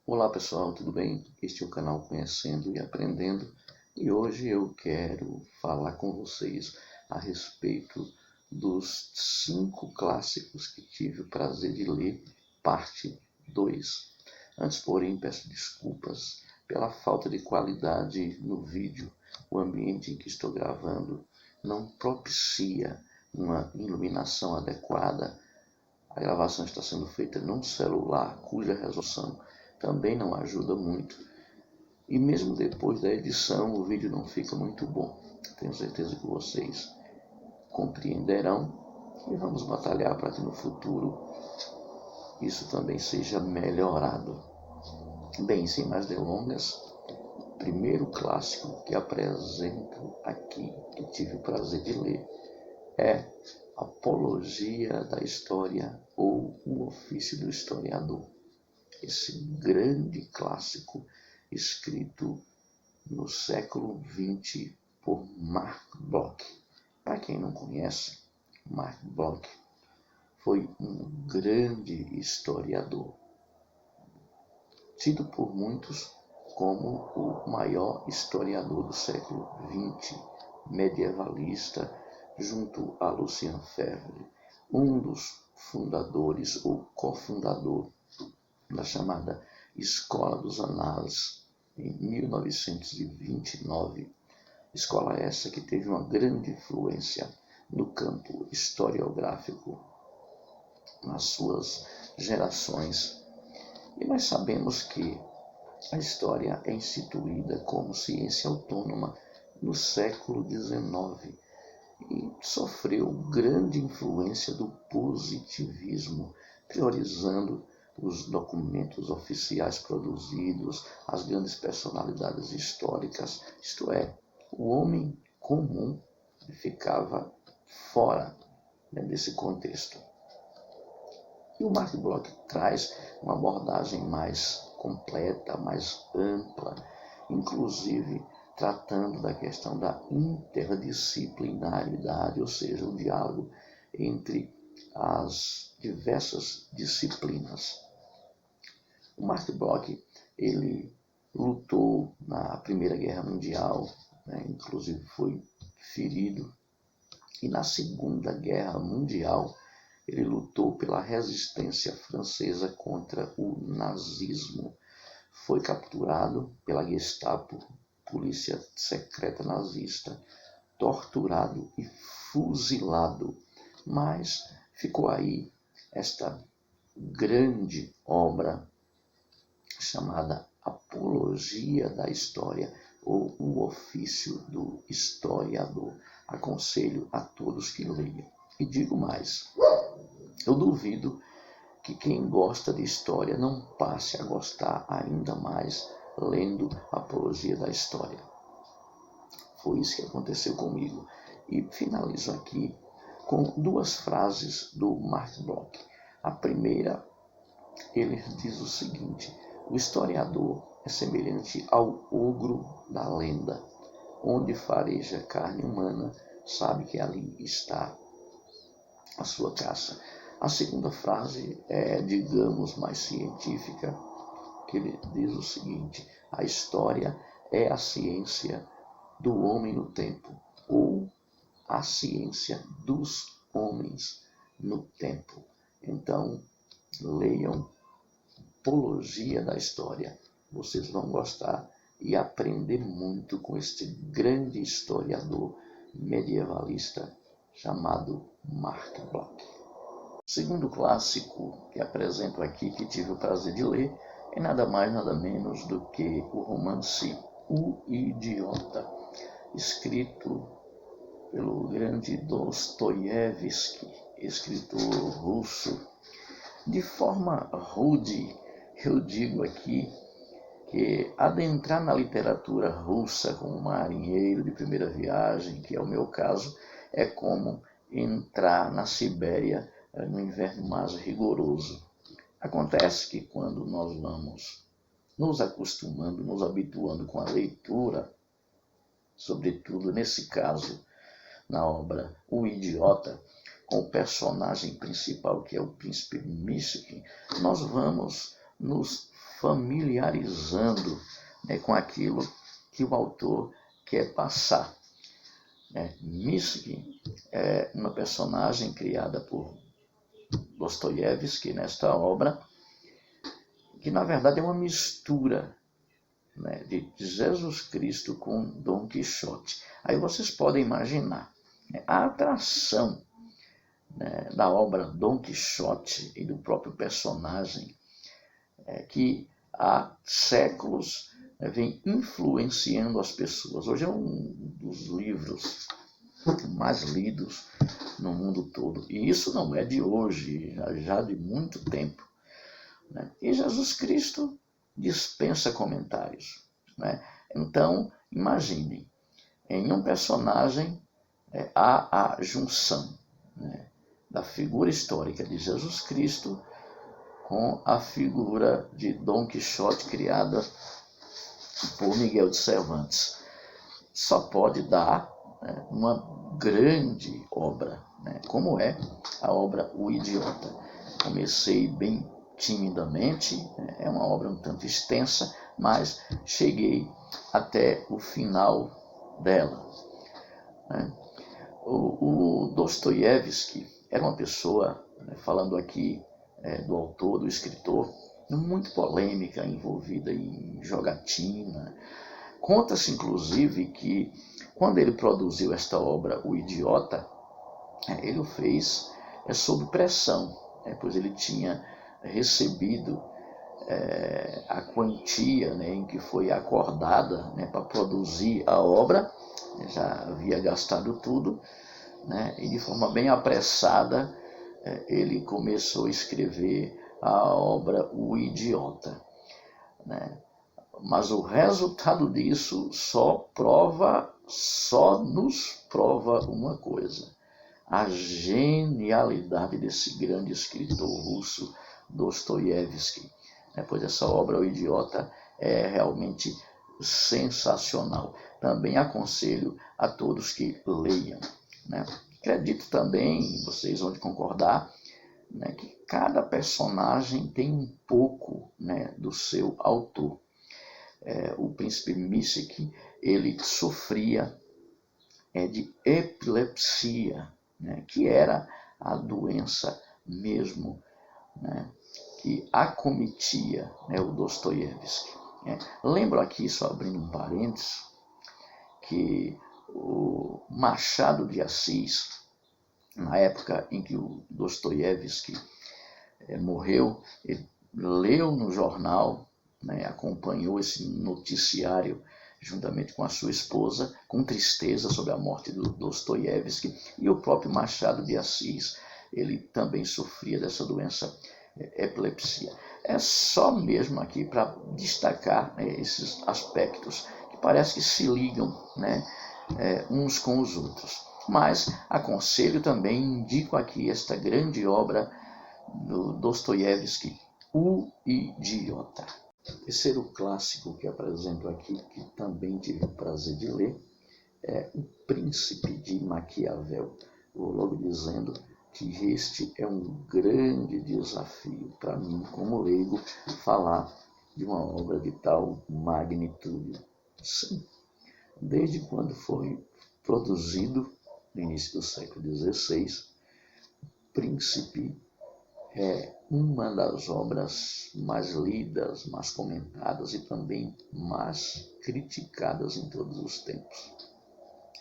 Olá pessoal, tudo bem? Este é o canal Conhecendo e Aprendendo e hoje eu quero falar com vocês a respeito dos 5 clássicos que tive o prazer de ler, parte 2. Antes, porém, peço desculpas pela falta de qualidade no vídeo. O ambiente em que estou gravando não propicia uma iluminação adequada. A gravação está sendo feita num celular cuja resolução também não ajuda muito. E mesmo depois da edição, o vídeo não fica muito bom. Tenho certeza que vocês compreenderão e vamos batalhar para que no futuro isso também seja melhorado. Bem, sem mais delongas, o primeiro clássico que apresento aqui, que tive o prazer de ler, é Apologia da História ou O Ofício do Historiador. Esse grande clássico escrito no século XX por Mark Bloch. Para quem não conhece, Mark Bloch foi um grande historiador, tido por muitos como o maior historiador do século XX, medievalista, junto a Lucien Febvre, um dos fundadores ou cofundador da chamada Escola dos Análises, em 1929. Escola essa que teve uma grande influência no campo historiográfico nas suas gerações. E nós sabemos que a história é instituída como ciência autônoma no século XIX e sofreu grande influência do positivismo, priorizando os documentos oficiais produzidos, as grandes personalidades históricas, isto é, o homem comum ficava fora desse contexto. E o Mark Bloch traz uma abordagem mais completa, mais ampla, inclusive tratando da questão da interdisciplinaridade, ou seja, o diálogo entre as diversas disciplinas. O Mark Bloch, ele lutou na Primeira Guerra Mundial, inclusive foi ferido, e na Segunda Guerra Mundial ele lutou pela resistência francesa contra o nazismo. Foi capturado pela Gestapo, polícia secreta nazista, torturado e fuzilado, mas ficou aí esta grande obra chamada Apologia da História ou O Ofício do Historiador. Aconselho a todos que leiam. E digo mais, eu duvido que quem gosta de história não passe a gostar ainda mais lendo Apologia da História. Foi isso que aconteceu comigo. E finalizo aqui com 2 frases do Mark Bloch. A primeira, ele diz o seguinte: o historiador é semelhante ao ogro da lenda, onde fareja carne humana, sabe que ali está a sua caça. A segunda frase é, digamos, mais científica, que ele diz o seguinte: a história é a ciência do homem no tempo, ou a ciência dos homens no tempo. Então, leiam Apologia da História. Vocês vão gostar e aprender muito com este grande historiador medievalista chamado Mark Bloch. O segundo clássico que apresento aqui, que tive o prazer de ler, é nada mais nada menos do que o romance O Idiota, escrito pelo grande Dostoiévski, escritor russo. De forma rude, eu digo aqui que adentrar na literatura russa como marinheiro de primeira viagem, que é o meu caso, é como entrar na Sibéria no inverno mais rigoroso. Acontece que quando nós vamos nos acostumando, nos habituando com a leitura, sobretudo nesse caso, na obra O Idiota, com o personagem principal, que é o príncipe Myskin, nós vamos nos familiarizando, né, com aquilo que o autor quer passar. Mirsky é uma personagem criada por Dostoiévski nesta obra, que na verdade é uma mistura, né, de Jesus Cristo com Dom Quixote. Aí vocês podem imaginar, né, a atração, né, da obra Dom Quixote e do próprio personagem, que há séculos, né, vem influenciando as pessoas. Hoje é um dos livros mais lidos no mundo todo. E isso não é de hoje, já de muito tempo, né? E Jesus Cristo dispensa comentários, né? Então, imaginem, em um personagem há a junção, né, da figura histórica de Jesus Cristo com a figura de Dom Quixote criada por Miguel de Cervantes. Só pode dar, né, uma grande obra, né, como é a obra O Idiota. Comecei bem timidamente, né, é uma obra um tanto extensa, mas cheguei até o final dela, né. O Dostoiévski era uma pessoa, né, falando aqui do autor, do escritor, muito polêmica, envolvida em jogatina. Conta-se, inclusive, que quando ele produziu esta obra, O Idiota, ele o fez sob pressão, pois ele tinha recebido a quantia, né, em que foi acordada, né, para produzir a obra, já havia gastado tudo, né, e de forma bem apressada ele começou a escrever a obra O Idiota, né? Mas o resultado disso só nos prova uma coisa: a genialidade desse grande escritor russo, Dostoiévski, pois essa obra, O Idiota, é realmente sensacional. Também aconselho a todos que leiam, né? Acredito também, vocês vão concordar, né, que cada personagem tem um pouco, né, do seu autor. O príncipe Mirsky, ele sofria de epilepsia, né, que era a doença mesmo, né, que acometia, né, o Dostoiévski. Lembro aqui, só abrindo um parênteses, que o Machado de Assis, na época em que o Dostoiévski morreu, ele leu no jornal, né, acompanhou esse noticiário juntamente com a sua esposa, com tristeza sobre a morte do Dostoiévski, e o próprio Machado de Assis, ele também sofria dessa doença, epilepsia. É só mesmo aqui para destacar, né, esses aspectos que parece que se ligam, né, uns com os outros. Mas aconselho também, indico aqui esta grande obra do Dostoiévski, O Idiota. O terceiro clássico que apresento aqui, que também tive o prazer de ler, é O Príncipe de Maquiavel. Vou logo dizendo que este é um grande desafio para mim, como leigo, falar de uma obra de tal magnitude. Sim, desde quando foi produzido, no início do século XVI, Príncipe é uma das obras mais lidas, mais comentadas e também mais criticadas em todos os tempos.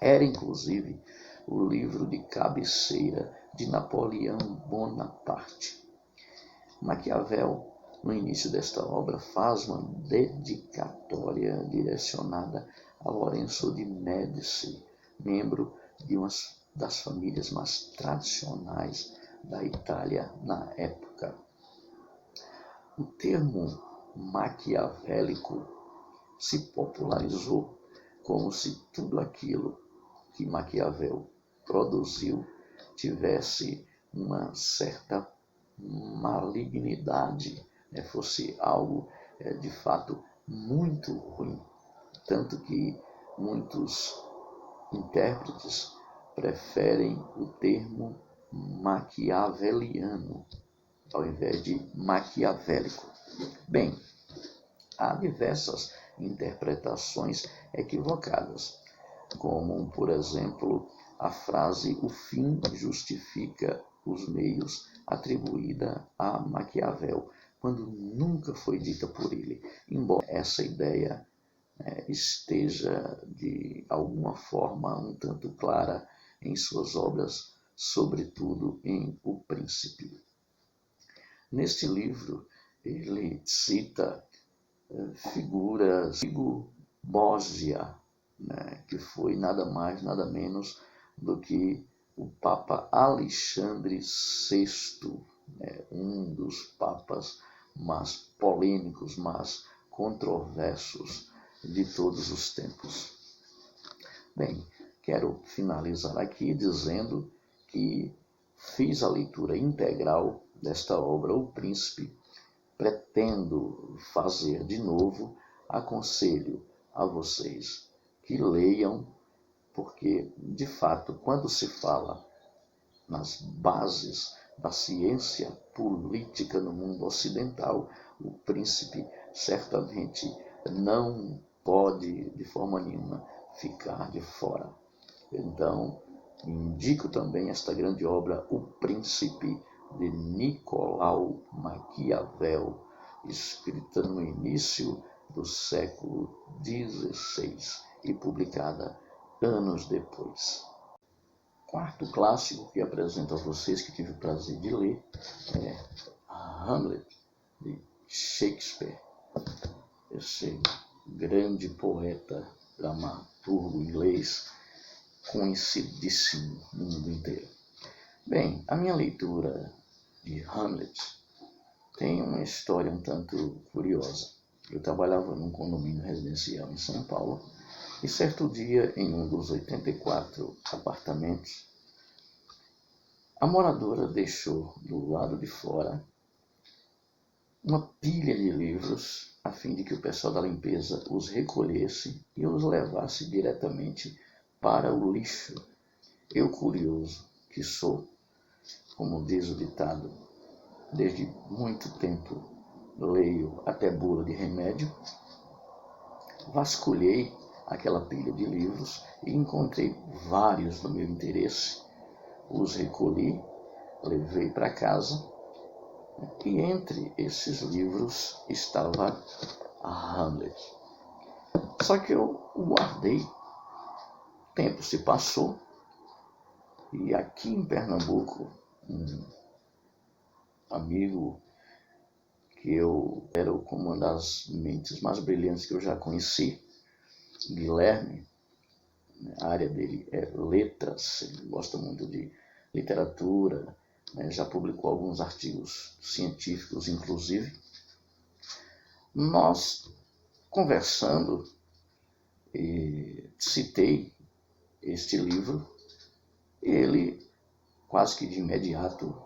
Era, inclusive, o livro de cabeceira de Napoleão Bonaparte. Maquiavel, no início desta obra, faz uma dedicatória direcionada a Lorenzo de Médici, membro de uma das famílias mais tradicionais da Itália na época. O termo maquiavélico se popularizou como se tudo aquilo que Maquiavel produziu tivesse uma certa malignidade, fosse algo de fato muito ruim. Tanto que muitos intérpretes preferem o termo maquiaveliano ao invés de maquiavélico. Bem, há diversas interpretações equivocadas, como, por exemplo, a frase "o fim justifica os meios", atribuída a Maquiavel, quando nunca foi dita por ele, embora essa ideia esteja de alguma forma um tanto clara em suas obras, sobretudo em O Príncipe. Neste livro, ele cita figuras, Hugo Borgia, que foi nada mais, nada menos do que o Papa Alexandre VI, um dos papas mais polêmicos, mais controversos de todos os tempos. Bem, quero finalizar aqui dizendo que fiz a leitura integral desta obra, O Príncipe, pretendo fazer de novo, aconselho a vocês que leiam, porque, de fato, quando se fala nas bases da ciência política no mundo ocidental, O Príncipe certamente não pode, de forma nenhuma, ficar de fora. Então, indico também esta grande obra, O Príncipe, de Nicolau Maquiavel, escrita no início do século XVI e publicada anos depois. Quarto clássico que apresento a vocês, que tive o prazer de ler, é Hamlet, de Shakespeare. Esse grande poeta, dramaturgo inglês, conhecidíssimo no mundo inteiro. Bem, a minha leitura de Hamlet tem uma história um tanto curiosa. Eu trabalhava num condomínio residencial em São Paulo e certo dia, em um dos 84 apartamentos, a moradora deixou do lado de fora uma pilha de livros a fim de que o pessoal da limpeza os recolhesse e os levasse diretamente para o lixo. Eu, curioso que sou, como diz o ditado, desde muito tempo leio até bula de remédio, vasculhei aquela pilha de livros e encontrei vários do meu interesse, os recolhi, levei para casa e entre esses livros estava a Hamlet. Só que eu o guardei, o tempo se passou e aqui em Pernambuco, um amigo que eu era como uma das mentes mais brilhantes que eu já conheci, Guilherme, a área dele é letras, ele gosta muito de literatura, já publicou alguns artigos científicos, inclusive. Nós, conversando, citei este livro e ele, quase que de imediato,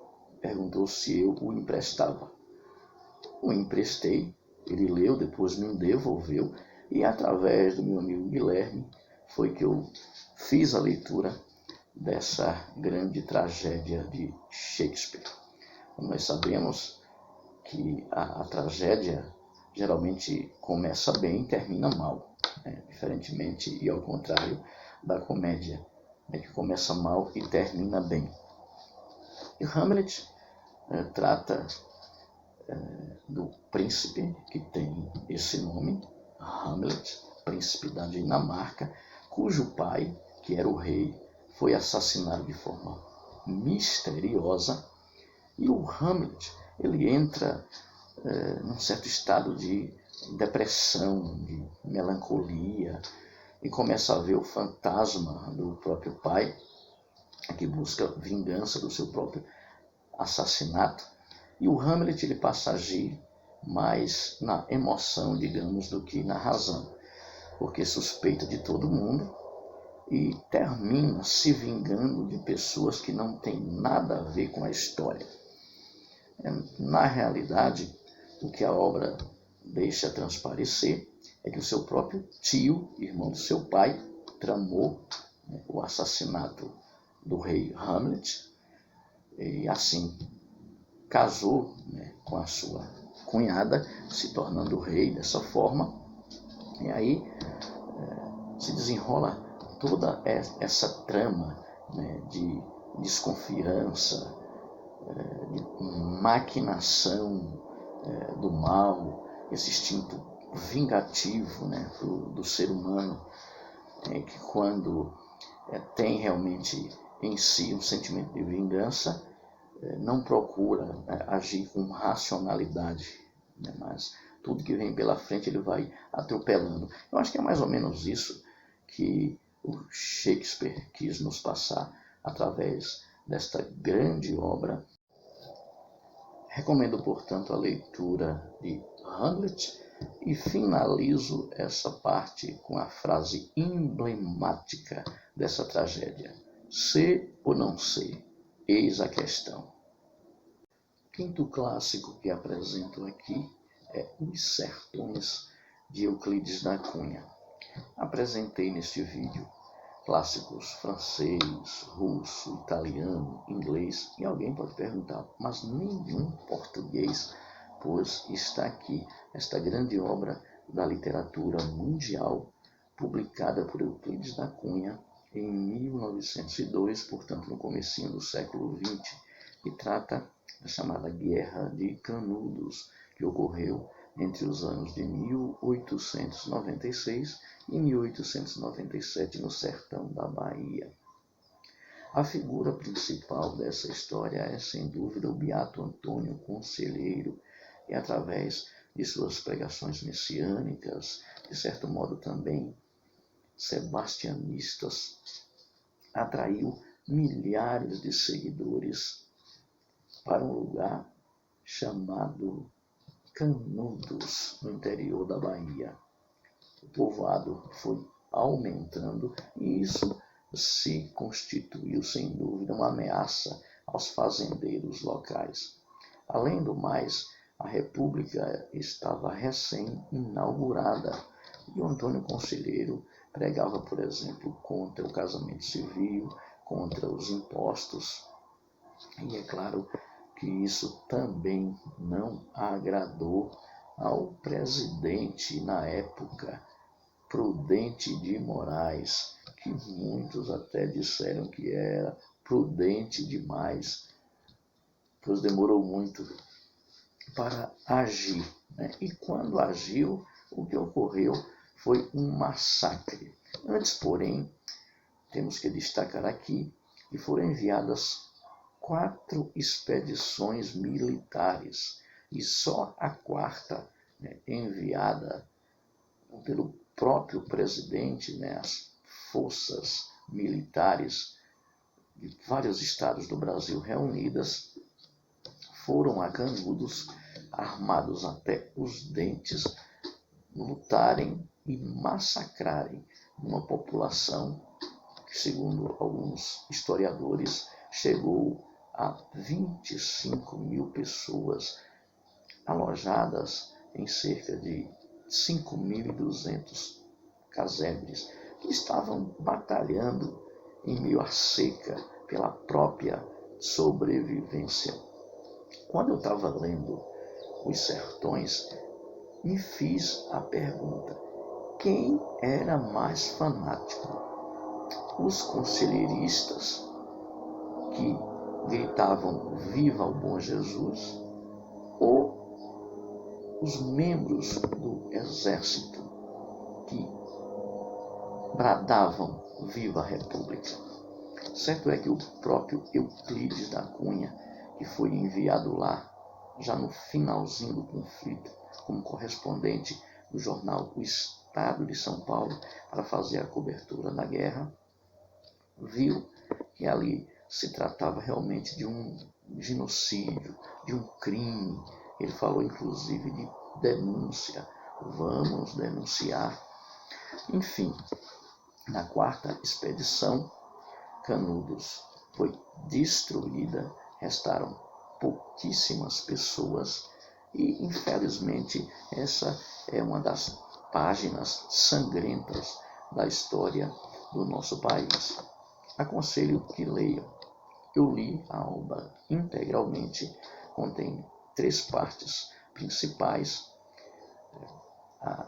perguntou se eu o emprestava. O emprestei, ele leu, depois me devolveu e através do meu amigo Guilherme foi que eu fiz a leitura dessa grande tragédia de Shakespeare. Nós sabemos que a tragédia geralmente começa bem e termina mal, diferentemente e ao contrário da comédia, que começa mal e termina bem. E Hamlet trata do príncipe que tem esse nome, Hamlet, príncipe da Dinamarca, cujo pai, que era o rei, foi assassinado de forma misteriosa, e o Hamlet ele entra num certo estado de depressão, de melancolia, e começa a ver o fantasma do próprio pai, que busca vingança do seu próprio assassinato. E o Hamlet ele passa a agir mais na emoção, digamos, do que na razão, porque suspeita de todo mundo e termina se vingando de pessoas que não têm nada a ver com a história. Na realidade, o que a obra deixa transparecer é que o seu próprio tio, irmão do seu pai, tramou o assassinato do rei Hamlet e assim casou com a sua cunhada, se tornando rei dessa forma. E aí se desenrola toda essa trama, né, de desconfiança, de maquinação do mal, esse instinto vingativo, né, do ser humano, que quando tem realmente em si um sentimento de vingança, não procura agir com racionalidade, né, mas tudo que vem pela frente ele vai atropelando. Eu acho que é mais ou menos isso que o Shakespeare quis nos passar através desta grande obra. Recomendo, portanto, a leitura de Hamlet e finalizo essa parte com a frase emblemática dessa tragédia: ser ou não ser, eis a questão. Quinto clássico que apresento aqui é Os Sertões, de Euclides da Cunha. Apresentei neste vídeo clássicos francês, russo, italiano, inglês, e alguém pode perguntar, mas nenhum português? Pois está aqui esta grande obra da literatura mundial, publicada por Euclides da Cunha em 1902, portanto no comecinho do século XX, e trata da chamada Guerra de Canudos, que ocorreu entre os anos de 1896 e 1897 no sertão da Bahia. A figura principal dessa história é, sem dúvida, o beato Antônio Conselheiro, e através de suas pregações messiânicas, de certo modo também sebastianistas, atraiu milhares de seguidores para um lugar chamado Canudos, no interior da Bahia. O povoado foi aumentando e isso se constituiu, sem dúvida, uma ameaça aos fazendeiros locais. Além do mais, a República estava recém-inaugurada e o Antônio Conselheiro pregava, por exemplo, contra o casamento civil, contra os impostos. E é claro que isso também não agradou ao presidente na época, Prudente de Moraes, que muitos até disseram que era prudente demais, pois demorou muito para agir, né? E quando agiu, o que ocorreu foi um massacre. Antes, porém, temos que destacar aqui que foram enviadas 4 expedições militares, e só a quarta, né, enviada pelo próprio presidente, né, as forças militares de vários estados do Brasil reunidas, foram a Canudos, armados até os dentes, lutarem e massacrarem uma população que, segundo alguns historiadores, chegou a 25 mil pessoas, alojadas em cerca de 5.200 casebres, que estavam batalhando em meio à seca pela própria sobrevivência. Quando eu estava lendo Os Sertões, me fiz a pergunta: quem era mais fanático? Os conselheiristas, que gritavam "Viva o bom Jesus", ou os membros do exército, que bradavam "Viva a República"? Certo é que o próprio Euclides da Cunha, que foi enviado lá já no finalzinho do conflito, como correspondente do jornal O Estado de São Paulo, para fazer a cobertura da guerra, viu que ali se tratava realmente de um genocídio, de um crime. Ele falou inclusive de denúncia, vamos denunciar. Enfim, na quarta expedição, Canudos foi destruída, restaram pouquíssimas pessoas e, infelizmente, essa é uma das páginas sangrentas da história do nosso país. Aconselho que leiam. Eu li a obra integralmente, contém 3 partes, principais: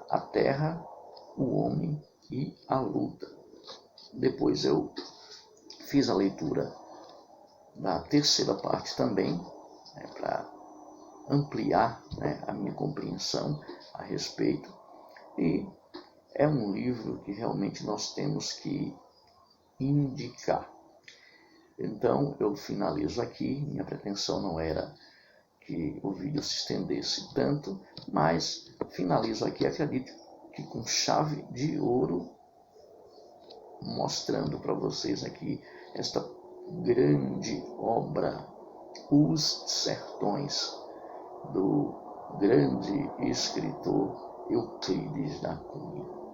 a terra, o homem e a luta. Depois eu fiz a leitura da terceira parte também, para ampliar, a minha compreensão a respeito. E é um livro que realmente nós temos que indicar. Então eu finalizo aqui. Minha pretensão não era que o vídeo se estendesse tanto, mas finalizo aqui, acredito que com chave de ouro, mostrando para vocês aqui esta grande obra, Os Sertões, do grande escritor Euclides da Cunha.